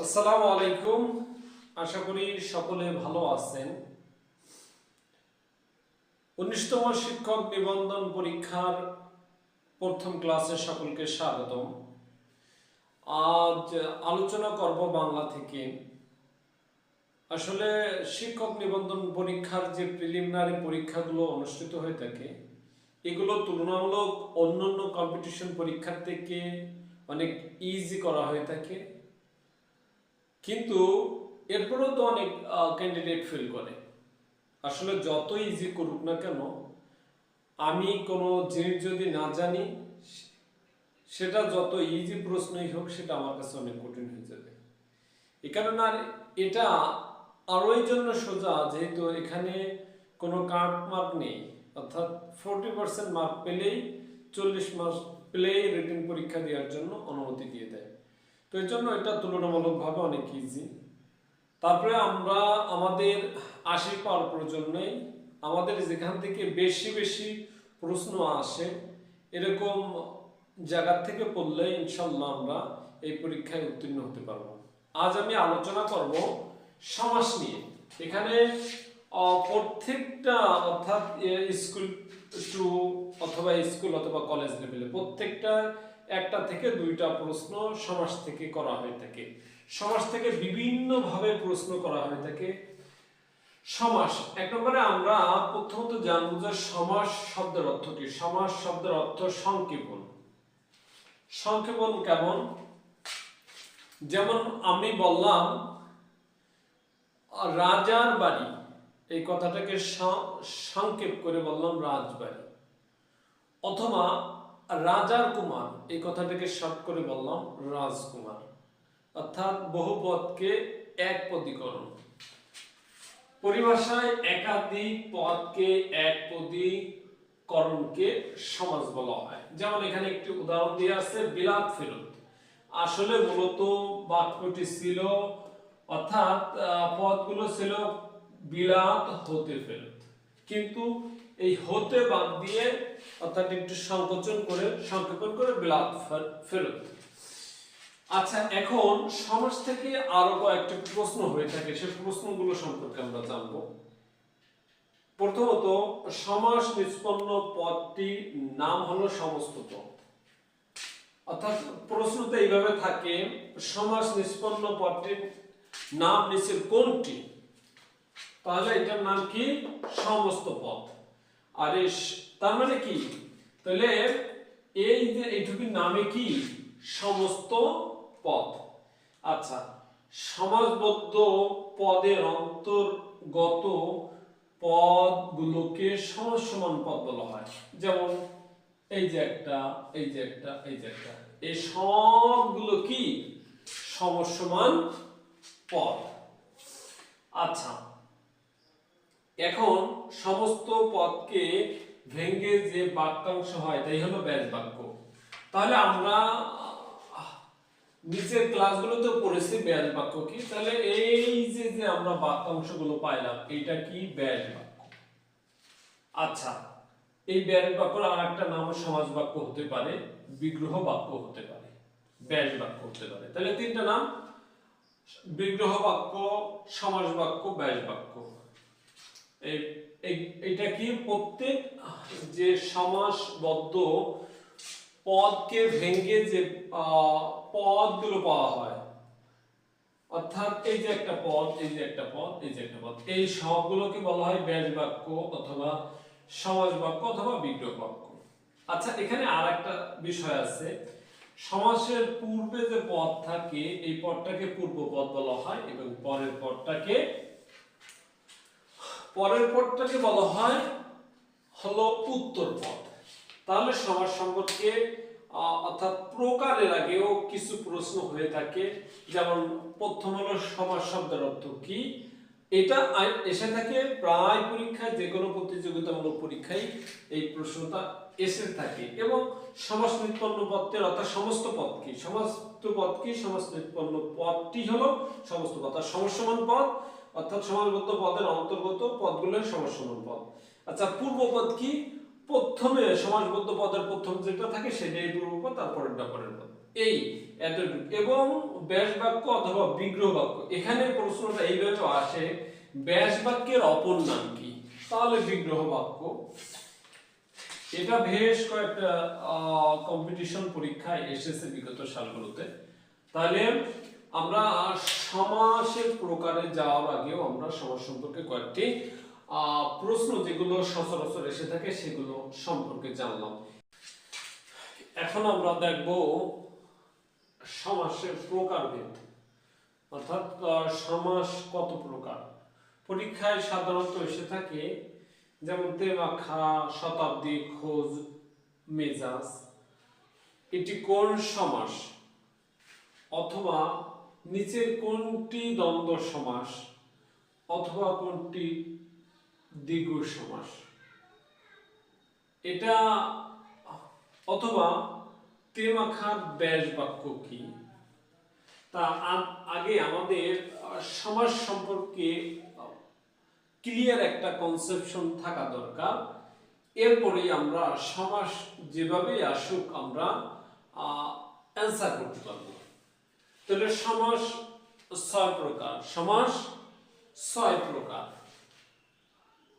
আসসালামু আলাইকুম। আশা করি সকলে ভালো আছেন। ১৯তম শিক্ষক নিবন্ধন পরীক্ষার প্রথম ক্লাসে সকলকে স্বাগতম। আজ আলোচনা করব বাংলা থেকে। আসলে শিক্ষক নিবন্ধন পরীক্ষার যে প্রিলিমিনারি পরীক্ষাগুলো অনুষ্ঠিত হয়ে থাকে, এগুলো তুলনামূলক অন্যান্য কম্পিটিশন পরীক্ষার থেকে অনেক ইজি করা হয়ে থাকে, কিন্তু এরপরেও তো অনেক ক্যান্ডিডেট ফেল করে। আসলে যত ইজি করুক না কেন, আমি কোনো জিনিস যদি না জানি, সেটা যত ইজি প্রশ্নই হোক, সেটা আমার কাছে অনেক কঠিন হয়ে যাবে। এ কারণে আর এটা আরও এই জন্য সোজা, যেহেতু এখানে কোনো কাট মার্ক নেই, অর্থাৎ 40% মার্ক পেলেই 40 মার্ক পেলেই রিটেন পরীক্ষা দেওয়ার জন্য অনুমতি দিয়ে দেয়। তো এই জন্য এটা তুলনামূলকভাবে অনেক ইজি। তারপরে আমরা আমাদের 80 পাওয়ার প্রয়োজন নেই। আমাদের যেখান থেকে বেশি বেশি প্রশ্ন আসে, এরকম জায়গার থেকে পড়লে ইনশাল্লাহ আমরা এই পরীক্ষায় উত্তীর্ণ হতে পারবো। আজ আমি আলোচনা করব সমাস নিয়ে। এখানে প্রত্যেকটা, অর্থাৎ স্কুল টু অথবা স্কুল অথবা কলেজ লেভেলে প্রত্যেকটা একটা থেকে দুইটা প্রশ্ন সমাস থেকে করা হয়ে থাকে। সমাস থেকে বিভিন্নভাবে প্রশ্ন করা হয়ে থাকে। সমাস এক নম্বরে আমরা প্রথমত জানবো যে সমাস শব্দের অর্থ কি। সমাস শব্দের অর্থ সংক্ষেপণ। সংক্ষেপণ কেমন? যেমন আমি বললাম রাজার বাড়ি, এই কথাটাকে সংক্ষেপ করে বললাম রাজবাড়ি। অথবা রাজার কুমার, এই কথাটাকে শর্ট করে বললাম রাজকুমার। অর্থাৎ বহুপদকে এক পদীকরণ। পরিভাষায় একাধিক পদকে এক পদীকরণকে সমাস বলা হয়। যেমন এখানে একটি উদাহরণ দিয়ে আছে, বিলাত ফেরত। আসলে মূলত বাক্যটি ছিল, অর্থাৎ পদগুলো ছিল বিলাত হতে ফেরত, কিন্তু এই হতে বাদ দিয়ে, অর্থাৎ একটু সংক্ষেপণ করে বিলাত ফেরত। আচ্ছা, এখন সমাস থেকে আরো কয়েকটি প্রশ্ন হয়ে থাকে, সেই প্রশ্নগুলো সম্পর্কে আমরা জানব। প্রথমত, সমাস নিষ্পন্ন পদটির নাম হলো সমস্ত পদ। অর্থাৎ প্রশ্নতে এইভাবে থাকে, সমাস নিষ্পন্ন পদটির নাম নিচের কোনটি? তাহলে এটার নাম কি? সমস্ত পদ। আর তার মানে কি? তাহলে এই যে এইটুকুর নামে কি? সমস্ত পদ। আচ্ছা, সমাসবদ্ধ পদের অন্তর্গত পদগুলোকে সমাস সমান পদ বলা হয়। যেমন এই যে একটা, এই যে একটা, এই যে একটা, এই সবগুলো কি? সমাস সমান পদ। আচ্ছা, এখন সমস্ত পদকে ভেঙে যে বাক্যাংশ হয়, তাই হলো ব্যাস বাক্য। তাহলে আমরা নিচের ক্লাসগুলোতে পড়েছি ব্যাস বাক্য কি। তাহলে এই যে আমরা বাক্যাংশগুলো পাইলাম, এটা কি? ব্যাস বাক্য। আচ্ছা, এই ব্যাস বাক্যের আর একটা নাম সমাস বাক্য হতে পারে, বিগ্রহ বাক্য হতে পারে, ব্যাস বাক্য হতে পারে। তাহলে তিনটা নাম: বিগ্রহ বাক্য, সমাস বাক্য, ব্যাস বাক্য। এটা কি? প্রত্যেক যে সমাসবদ্ধ পদকে ভেঙে যে পদগুলো পাওয়া হয়, অর্থাৎ এই যে একটা পদ, এই যে একটা পদ, এই যে একটা পদ, এই সবগুলোকে বলা হয় ব্যাস বাক্য অথবা সমাস বাক্য অথবা বিগ্রহ বাক্য। আচ্ছা, এখানে আর একটা বিষয় আছে। সমাসের পূর্বে যে পদ থাকে, এই পদটাকে পূর্ব পদ বলা হয়, এবং পরের পদটাকে বলা হয় হলো উত্তর পদ। তাহলে সমাস সম্পর্কে অর্থাৎ প্রকারের আগেও কিছু প্রশ্ন হয়ে থাকে। যেমন প্রথম হলো সমাস শব্দের অর্থ কি। এটা এসে থাকে প্রায় পরীক্ষায়, যে কোনো প্রতিযোগিতামূলক পরীক্ষায় এই প্রশ্নটা এসে থাকে। এবং সমাস নিষ্পন্ন পদের অর্থাৎ সমস্ত পদ কি? সমস্ত পদ কি? সমাস নিষ্পন্ন পদটি হলো সমস্ত পদ। আর সমাস সমান পদ অর্থাৎ সমাসবদ্ধ পদের অন্তর্গত পদগুলোর সমাস সমান পদ। আচ্ছা, পূর্বপদ কি? প্রথমে সমাসবদ্ধ পদের প্রথম যেটা থাকে সেটাই পূর্বপদ, তারপরেরটা পরের পদ। এই এতটুকু। এবং ব্যাস বাক্য অথবা বিগ্রহ বাক্য, এখানে প্রশ্নটা এইভাবে আসে, ব্যাস বাক্যের অপর নাম কি? তাহলে বিগ্রহ বাক্য। এটা বেশ কয়েকটা কম্পিটিশন পরীক্ষায় এসেছে বিগত সালগুলোতে। তাহলে আমরা সমাসের প্রকারে যাওয়ার আগেও আমরা সমাস সম্পর্কে কয়েকটি প্রশ্ন যেগুলো সচরাচর এসে থাকে সেগুলো সম্পর্কে জানলাম। এখন আমরা দেখব সমাসের প্রকারভেদ, অর্থাৎ সমাস কত প্রকার। পরীক্ষায় সাধারণত এসে থাকে যেমন তেমাখা, শতাব্দী, খোঁজ, মেজাজ। এটি কোন সমাস? অথবা নিচের কোনটি দ্বন্দ্ব সমাস? অথবা কোনটি দ্বিগু সমাস? এটা অথবা তেমাখার ব্যাস বাক্য কি? তা আগে আমাদের সমাস সম্পর্কে ক্লিয়ার একটা কনসেপশন থাকা দরকার। এরপরে আমরা সমাস যেভাবে আসুক আমরা অ্যান্সার করতে পারবো। তাহলে সমাস 6 প্রকার। সমাস 6 প্রকার।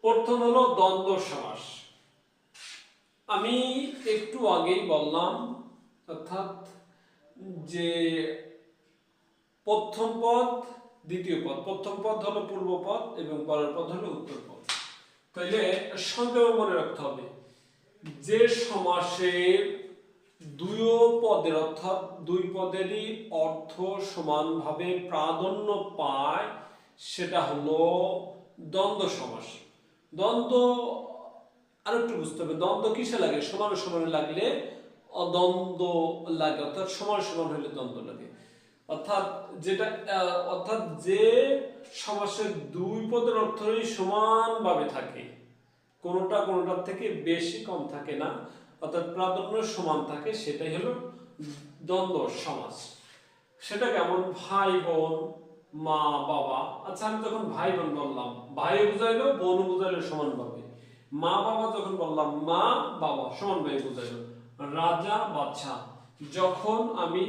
প্রথম হলো দ্বন্দ্ব সমাস। আমি একটু আগেই বললাম, অর্থাৎ যে প্রথম পদ দ্বিতীয় পদ, প্রথম পদ হলো পূর্ব পদ এবং পরের পদ হলো উত্তর পদ। তাইলে সংক্ষেপে মনে রাখতে হবে যে সমাসের দুই পদের অর্থাৎ দুই পদেরই অর্থ সমানভাবে প্রাধান্য পায় সেটা হলো দ্বন্দ্ব সমাস। দ্বন্দ্ব আরেকটু বুঝতে হবে, দ্বন্দ্ব কিসে লাগে? সমান সমান লাগলে দ্বন্দ্ব লাগে, অর্থাৎ সমান সমান হলে দ্বন্দ্ব লাগে। অর্থাৎ যে সমাসের দুই পদের অর্থই সমানভাবে থাকে, কোনোটার থেকে বেশি কম থাকে না, অর্থাৎ প্রাধান্য সমান থাকে, সেটাই হলো দ্বন্দ্ব সমাস। সেটা কেমন? ভাই বোন, মা বাবা। আচ্ছা, আমি যখন ভাই বোন বললাম, ভাই বুঝাইলো, বোন বুঝাইলো সমানভাবে। মা বাবা যখন বললাম, মা বাবা সমানভাবে বুঝাইলো। রাজা বাদশা, যখন আমি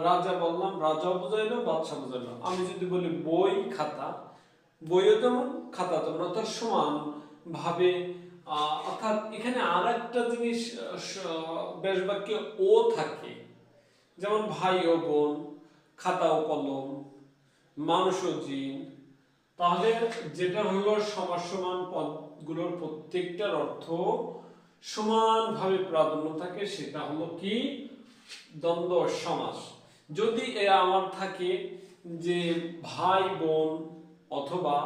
রাজা বললাম, রাজা বুঝাইলো, বাদশা বুঝাইলো। আমি যদি বলি বই খাতা, বইও তেমন খাতা তেমন, অর্থাৎ সমান ভাবে। অর্থাৎ এখানে আর একটা জিনিস ব্যাস বাক্যে ও থাকে, যেমন ভাই ও বোন, খাতা ও কলম, মানুষ ও জিন। তাহলে যেটা হলো সমান সমান পদগুলোর প্রত্যেকটার অর্থ সমানভাবে প্রাধান্য থাকে, সেটা হলো কি? দ্বন্দ্ব সমাস। যদি আমার থাকে যে ভাই বোন অথবা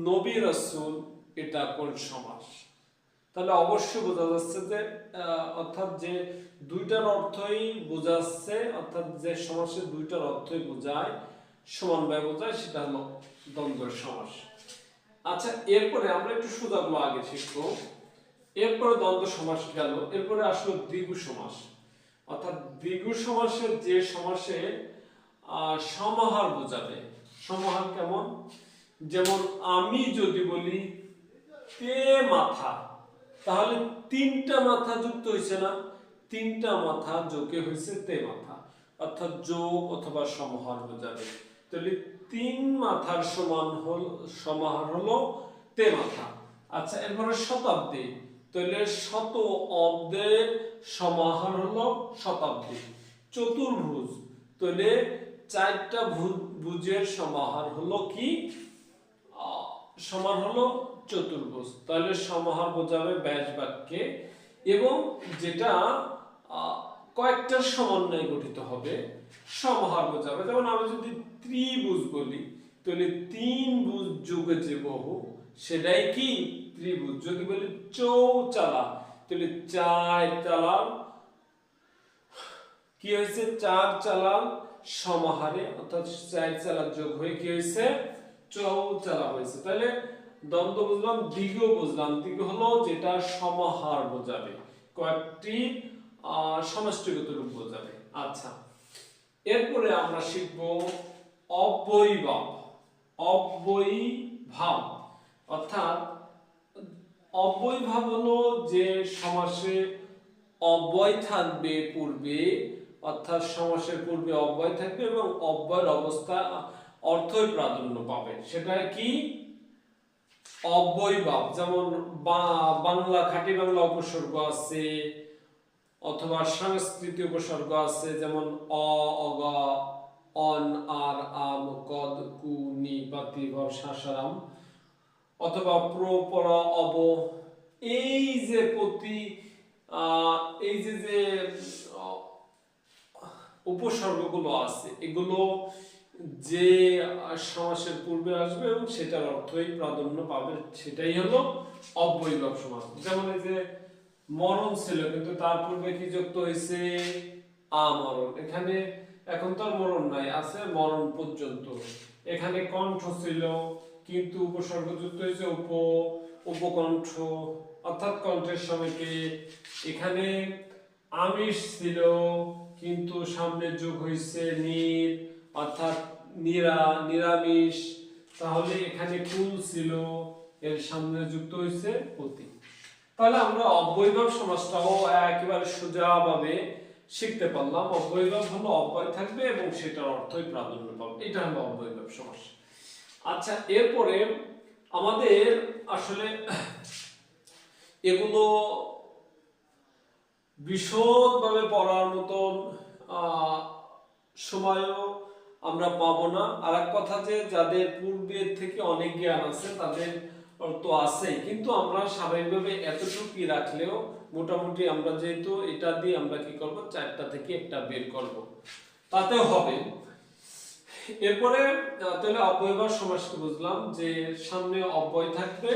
নবী রাসূল, এটা কোন সমাস? তাহলে অবশ্যই বোঝা যাচ্ছে যে অর্থাৎ যে দুইটার অর্থই বোঝাচ্ছে, অর্থাৎ যে সমাসের দুইটার অর্থই বোঝায়, সমানভাবে বোঝায়, সেটা হলো দ্বন্দ্ব সমাস। আচ্ছা, এরপরে আমরা একটু সোজাগুলো আগে শিখবো। এরপরে দ্বন্দ্ব সমাস গেল, এরপরে আসলো দ্বিগু সমাস। অর্থাৎ দ্বিগু সমাসের যে সমাসে সমাহার বোঝাবে। সমাহার কেমন? যেমন আমি যদি বলি তে মাথা, তাহলে তিনটা মাথা যুক্ত হয়েছে না? তিনটা মাথা যোগে হয়েছে তে মাথা, অর্থাৎ যোগ অথবা সমাহার বোঝাবে। তাহলে তিন মাথার সমাহার হলো তে মাথা। আচ্ছা, এরপরে শতাব্দী, তাহলে শত অব্দের সমাহার হলো শতাব্দী। চতুর্ভুজ, তাহলে চারটা ভুজের সমাহার হলো কি? সমান হলো চতুর্ভুজ। তাহলে সমাহার বোঝাবে ব্যাস বাক্যে, এবং যেটা কয়েকটা সমন্বয়ে গঠিত হবে সমাহার বোঝাবে। যেমন আমি যদি ত্রিভুজ বলি, তাহলে তিন ভুজ যোগে যে বহু, সেটাই কি? ত্রিভুজ। যদি বলি চৌচালা, তাহলে চার চালার কি হয়েছে? চার চালার সমাহারে, অর্থাৎ চার চালার যোগ হয়ে কি হয়েছে? চৌচালা হয়েছে। তাহলে দ্বন্দ্ব বুঝলাম, দ্বিগু বুঝলাম। দ্বিগু হলো যেটা সমাহার বোঝাবে, কয়েকটি সমষ্টিগত রূপ বোঝাবে। আচ্ছা, এরপরে আমরা শিখব অব্যয়ীভাব। অব্যয়ীভাব অর্থাৎ অব্যয়ীভাব হলো যে সমাসে অব্যয় থাকবে পূর্বে, অর্থাৎ সমাসের পূর্বে অব্যয় থাকবে এবং অব্যয়ের অবস্থা অর্থই প্রাধান্য পাবে। সেটা কি? অব্যয়ভাব। যেমন বাংলা, খাঁটি বাংলা উপসর্গ আছে, অথবা সাংস্কৃতিক উপসর্গ আছে, যেমন অ, অগা, অন, আর, আম, কদ, কু, নি, পাতি, ভব, শাসারাম, অথবা প্র, পর, অব। এই যে প্রতি এই যে যে উপসর্গগুলো আছে, এগুলো যে সমাসের পূর্বে আসবে এবং সেটার অর্থই প্রাধান্য পাবে, সেটাই হলো অব্যয়ীভাব সমাস। যেমন এই যে মরণ ছিল, কিন্তু তার পূর্বে কি যুক্ত হয়েছে? আমরণ। এখানে এখন তো আর মরণ নাই, আছে মরণ পর্যন্ত। এখানে কণ্ঠ ছিল, কিন্তু উপসর্গ যুক্ত হয়েছে উপকণ্ঠ, অর্থাৎ কণ্ঠের সময়কে। এখানে আমিষ ছিল, কিন্তু সামনে যোগ হয়েছে নির, অর্থাৎ নিরামিষ। তাহলে এখানে কুল ছিল, এর সামনে যুক্ত হয়েছে পতি। তাহলে আমরা অব্যয়ীভাব সমাসটাও একেবারে সোজাভাবে শিখতে পারলাম। অব্যয়ীভাব হলো অব্যয় থাকবে এবং সেটার অর্থই প্রাধান্য পাবে, এটা হলো অব্যয়ীভাব সমাস। আচ্ছা, এরপরে আমাদের আসলে এগুলো বিশদভাবে পড়ার মতন সময়ও আমরা পাবো না। আর এক কথা যে যাদের পূর্বের থেকে অনেক জ্ঞান আছে তাদের তো আছে, কিন্তু আমরা স্বাভাবিকভাবে এতটুকু রাখলেও মোটামুটি আমরা যেহেতু এটা দিয়ে আমরা কি করব, 4টা থেকে একটা বের করব, তাতেও হবে। এরপরে তাহলে অব্যয়ভাব সমাসকে বুঝলাম যে সামনে অব্যয় থাকবে,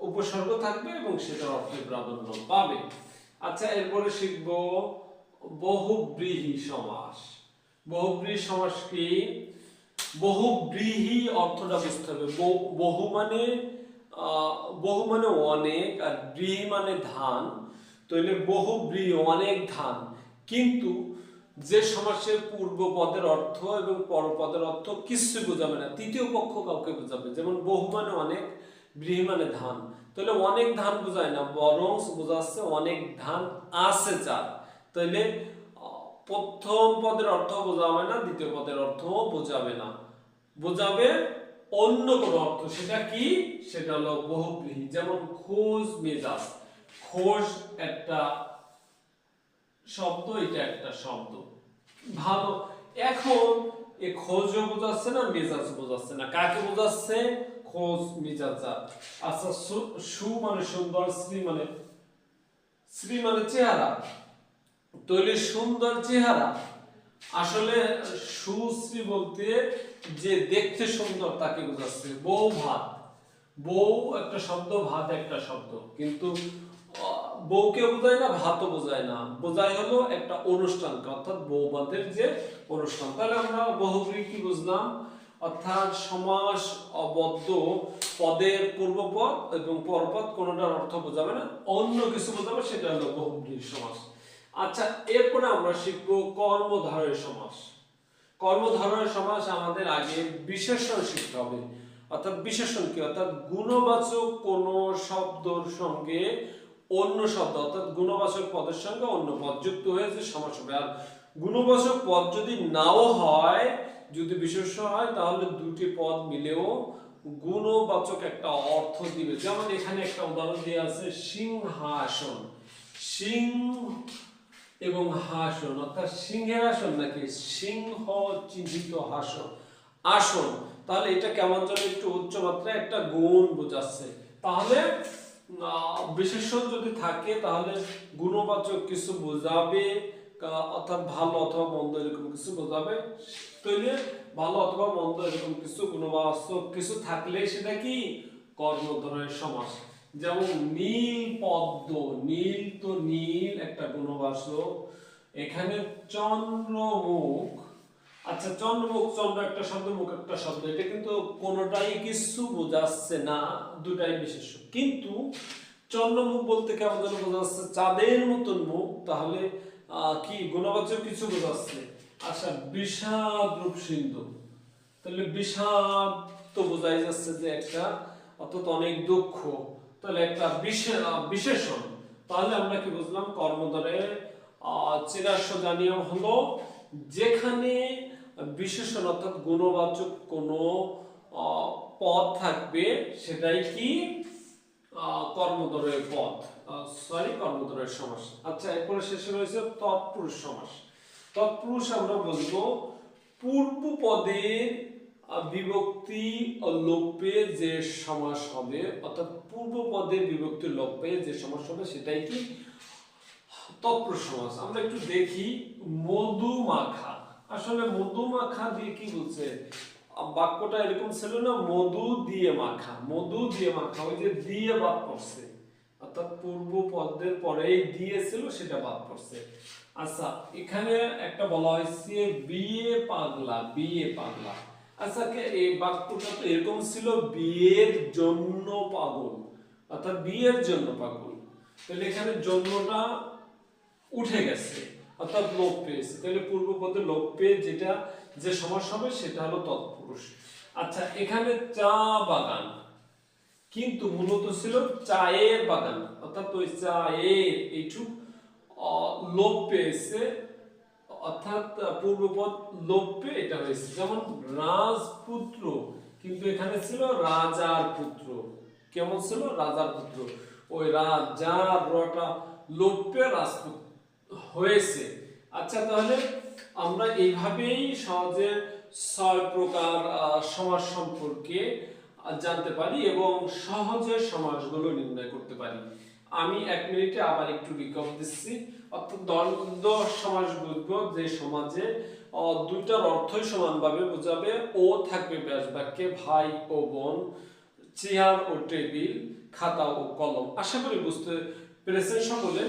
উপসর্গ থাকবে এবং সেটার অর্থে প্রাধান্য পাবে। আচ্ছা, এরপরে শিখব বহুব্রীহি সমাস। বহুব্রীহি সমাস কি? বহুব্রীহি অর্থটা বুঝতে হবে। বহু মানে অনেক, আর ব্রীহি মানে ধান। তাহলে বহুব্রীহি অনেক ধান, কিন্তু যে সমাসের পূর্ব পদের অর্থ এবং পরপদের অর্থ কিছু বোঝাবে না, তৃতীয় পক্ষ কাউকে বোঝাবে। যেমন বহু মানে অনেক, ব্রীহি মানে ধান। তাহলে অনেক ধান বোঝায় না, বরং বোঝাচ্ছে অনেক ধান আছে যার। তাহলে প্রথম পদের অর্থ বোঝাবে না, দ্বিতীয় পদের অর্থও বোঝাবে না, বোঝাবে অন্য কোনো অর্থ। সেটা কি? সেটা হলো বহুব্রীহি। যেমন খোঁজ মেজাজ, খোঁজ একটা শব্দ, এটা একটা শব্দ, ভালো। এখন এই খোঁজও বোঝাচ্ছে না, মেজাজ বোঝাচ্ছে না। কাকে বোঝাচ্ছে? খোঁজ মেজাজ। আচ্ছা, সু মানে সুন্দর, শ্রী মানে চেহারা। তাহলে সুন্দর চেহারা, আসলে সুশ্রী বলতে যে দেখতে সুন্দর তাকে বোঝাচ্ছে। বউ ভাত, বউ একটা শব্দ, ভাত একটা শব্দ, কিন্তু বউকে বোঝায় না, ভাতও বোঝায় না, বোঝায় হলো একটা অনুষ্ঠান, অর্থাৎ বউ ভাতের যে অনুষ্ঠান। তাহলে আমরা বহুব্রীহি কি বুঝলাম? অর্থাৎ সমাস অবদ্ধ পদের পূর্বপদ এবং পরপদ কোনোটার অর্থ বোঝাবে না, অন্য কিছু বোঝাবে, সেটা হলো বহুব্রীহি সমাস। আচ্ছা, এরপরে আমরা শিখবো কর্মধারয় সমাস। কর্মধারয় সমাস আমাদের আগে বিশেষণ শিখতে হবে। অর্থাৎ বিশেষণ কি? অর্থাৎ গুণবাচক কোন শব্দের সঙ্গে অন্য শব্দ, অর্থাৎ গুণবাচক পদের সঙ্গে অন্য পদ যুক্ত হয়ে যে সমাস হবে। আর গুণবাচক পদ যদি নাও হয়, যদি বিশেষ্য হয়, তাহলে দুটি পদ মিলেও গুণবাচক একটা অর্থ দিবে। যেমন এখানে একটা উদাহরণ দেওয়া আছে, সিংহাসন। সিংহ এবং হাসন, অর্থাৎ সিংহের আসন নাকি সিংহ চিহ্নিত হাসন, আসন। তাহলে এটা কেমন যেন একটু উচ্চ মাত্রায় একটা গুণ বোঝাচ্ছে। তাহলে বিশেষণ যদি থাকে তাহলে গুণবাচক কিছু বোঝাবে, অর্থাৎ ভালো অথবা মন্দ এরকম কিছু বোঝাবে। তাহলে ভালো অথবা মন্দ এরকম কিছু গুণবাচক কিছু থাকলে সেটা কি? কর্মধারয় সমাস। যেমন নীল পদ্ম, নীল তো নীল একটা গুণবাচক। এখানে চন্দ্রমুখ, আচ্ছা চন্দ্রমুখ, চন্দ্র একটা শব্দ, মুখ একটা শব্দ, এটা কিন্তু কোনোটাই কিছু বোঝাচ্ছে না, দুটাই বিশেষ্য। কিন্তু চন্দ্রমুখ বলতে কেমন যেন বোঝাচ্ছে চাঁদের মতন মুখ, তাহলে কি গুণবাচক কিছু বোঝাচ্ছে। আচ্ছা, বিষাদ রূপ সিন্ধু, তাহলে বিষাদ তো বোঝাই যাচ্ছে যে একটা, অর্থাৎ অনেক দুঃখ, তাহলে একটা বিশেষণ। তাহলে আমরা কি বুঝলাম? কর্মধারয় চেনার নিয়ম হলো যেখানে বিশেষণ অর্থাৎ গুণবাচক কোনো পদ থাকবে সেটাই কি কর্মদ্বয়ের পদ, কর্মদ্বয়ের সমাস। আচ্ছা, এরপরে শেষে রয়েছে তৎপুরুষ সমাস। তৎপুরুষ আমরা বলবো পূর্ব পদের বিভক্তি লোপে যে সমাস হবে, অর্থাৎ পূর্ব পদের বিভক্তি লোপে যে সমাস হবে সেটাই কি তৎপুরুষ সমাস। আমরা একটু দেখি মধুমাখা। আসলে মধুমাখা দিয়ে কি বলছে, বাক্যটা এরকম ছিল না, মধু দিয়ে মাখা, মধু দিয়ে মাখা, ওই যে দিয়ে বাদ পড়ছে, অর্থাৎ পূর্ব পদের পরেই দিয়ে ছিল সেটা বাদ পড়ছে। আচ্ছা, এখানে একটা বলা হয়েছে বিয়ে পাগলা, বিয়ে পাগলা। আচ্ছা, এই বাক্যটা তো এরকম ছিল বিয়ের জন্য পাগল, অর্থাৎ বিয়ের জন্য পাগল, তাহলে এখানে জন্যটা উঠে গেছে অর্থাৎ লোপ পেয়েছে, তাহলে পূর্ব পদে লোপ পেয়ে যেটা যে সমাস হবে সেটা হলো তৎপুরুষ। আচ্ছা, এখানে চা বাগান কিন্তু মূলত ছিল চায়ের বাগান, অর্থাৎ ওই চায়ের এইটুক লোপ পেয়েছে, অর্থাৎ পূর্বপদ লোপ পেয়ে এটা হয়েছে। যেমন রাজপুত্র কিন্তু এখানে ছিল রাজার পুত্র, কেমন ছিল রাজার পুত্র, ওই রাজার রটা লোপ পেয়ে রাজপুত্র হয়েছে। আচ্ছা, তাহলে আমরা এইভাবেই সহজে 6 প্রকার সমাস সম্পর্কে জানতে পারি এবং সহজে সমাসগুলো নির্ণয় করতে পারি। আমি 1 মিনিটে আবার একটু রিকপ দিচ্ছি। অর্থাৎ দ্বন্দ্ব সমাস বুঝবো যে সমাজে দুইটার অর্থই সমানভাবে বোঝাবে। ও থাকবে ব্যাস বাক্যে, ভাই ও বোন, চেয়ার ও টেবিল, খাতা ও কলম। আশা করি বুঝতে পেরেছেন সকলে।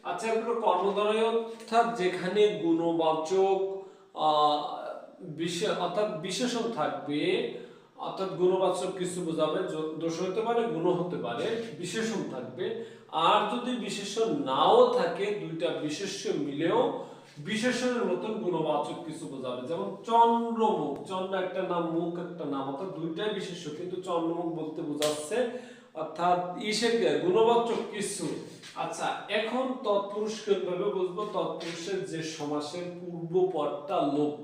আচ্ছা, এরপর কর্মদ্বয় অর্থাৎ যেখানে গুণবাচক অর্থাৎ বিশেষণ থাকবে, অর্থাৎ গুণবাচক কিছু বোঝাবে, দোষ হতে পারে, গুণ হতে পারে, বিশেষণ থাকবে। আর যদি বিশেষণ নাও থাকে, দুইটা বিশেষ্য মিলেও বিশেষণের মতন গুণবাচক কিছু বোঝাবে। যেমন চন্দ্রমুখ, চন্দ্র একটা নাম, মুখ একটা নাম, অর্থাৎ দুইটাই বিশেষ্য, কিন্তু চন্দ্রমুখ বলতে বোঝাচ্ছে অর্থাৎ ইসেকে গুণবাচক কিছু। আচ্ছা, এখন তৎপুরুষ কিভাবে বুঝবো? তৎপুরুষের যে সমাসের পূর্ব পদটা লোপ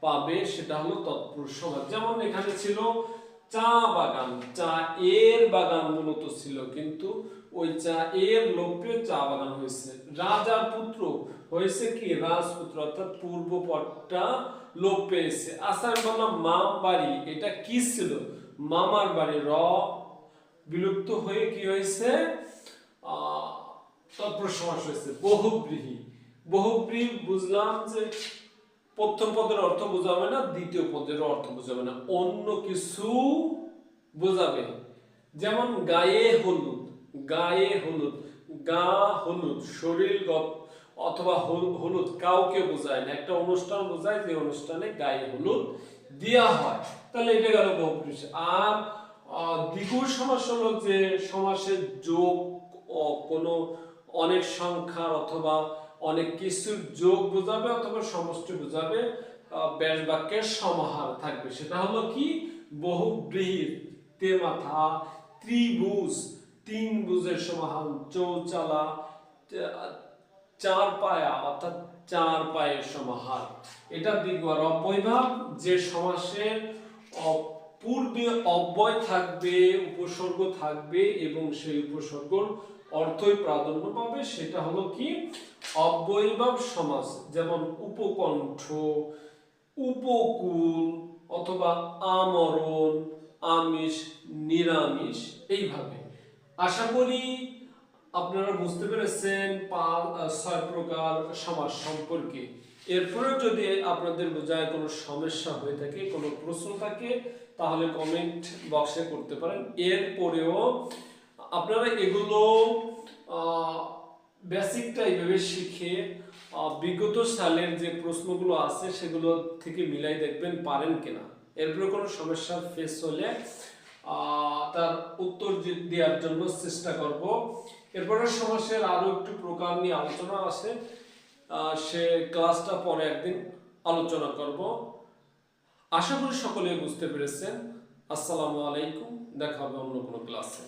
পাবে সেটা হলো তৎপুরুষ সমাস। যেমন এখানে ছিল চা বাগান, চা এর বাগান মূলত ছিল, কিন্তু ওই চা এর লোপে চা বাগান হয়েছে। রাজার পুত্র হয়েছে কি রাজপুত্র, অর্থাৎ পূর্ব পদটা লোপ পেয়েছে। আচ্ছা, আমি বললাম মাম বাড়ি, এটা কি ছিল? মামার বাড়ি, র বিলুপ্ত হয়ে কি হয়েছে তৎপুরুষ সমাস হয়েছে। বহুব্রীহি, বহুব্রীহি বুঝলাম যে প্রথম পদের অর্থ বোঝাবে না, দ্বিতীয় পদের অর্থ বোঝাবে না, অন্য কিছু বোঝাবে। যেমন গায়ে হলুদ, গায়ে হলুদ, গা হলুদ, শরীর অথবা হলুদ কাউকে বোঝায় না, একটা অনুষ্ঠান বোঝায় যে অনুষ্ঠানে গায়ে হলুদ দেওয়া হয়, তাহলে এটা গেল বহুপুরুষ। আর দ্বিগুণ সমাস হলো যে সমাসের যোগ কোনো অনেক সংখ্যার অথবা অনেক কিছুর যোগ বোঝাবে অথবা সমষ্টি বোঝাবে, ব্যাস বাক্যের সমাহার থাকবে, সেটা হলো কি বহুব্রীহি। তে মাথা, ত্রিভুজ, 3 ভুজের সমাহার, চৌচালা, 4 পায়া অর্থাৎ 4 পায়ের সমাহার। এটা দ্বিগুণ। অব্যয়ভাব যে সমাসের পূর্বে অব্যয় থাকবে, উপসর্গ থাকবে এবং সেই উপসর্গর অর্থই প্রাধান্য পাবে, সেটা হলো কি অব্যয়ভাব সমাস। যেমন উপকণ্ঠ, উপকূল অথবা আমরণ, আমিষ, নিরামিষ, এইভাবে। আশা করি আপনারা বুঝতে পেরেছেন 6 প্রকার সমাস সম্পর্কে। এরপরে যদি আপনাদের বোঝায় কোনো সমস্যা হয়ে থাকে, কোনো প্রশ্ন থাকে, তাহলে কমেন্ট বক্সে করতে পারেন। এরপরেও আপনারা এগুলো বেসিকটা এইভাবে শিখে বিগত সালের যে প্রশ্নগুলো আছে সেগুলো থেকে মিলাই দেখবেন পারেন কিনা। এরপরে কোনো সমস্যা ফেস হলে তার উত্তর দেওয়ার জন্য চেষ্টা করব। এরপরে সমাসের আরো একটু প্রকার নিয়ে আলোচনা আছে, সে ক্লাসটা পরে একদিন আলোচনা করব। আশা করি সকলে বুঝতে পেরেছেন। আসসালামু আলাইকুম, দেখা হবে অন্য কোনো ক্লাসে।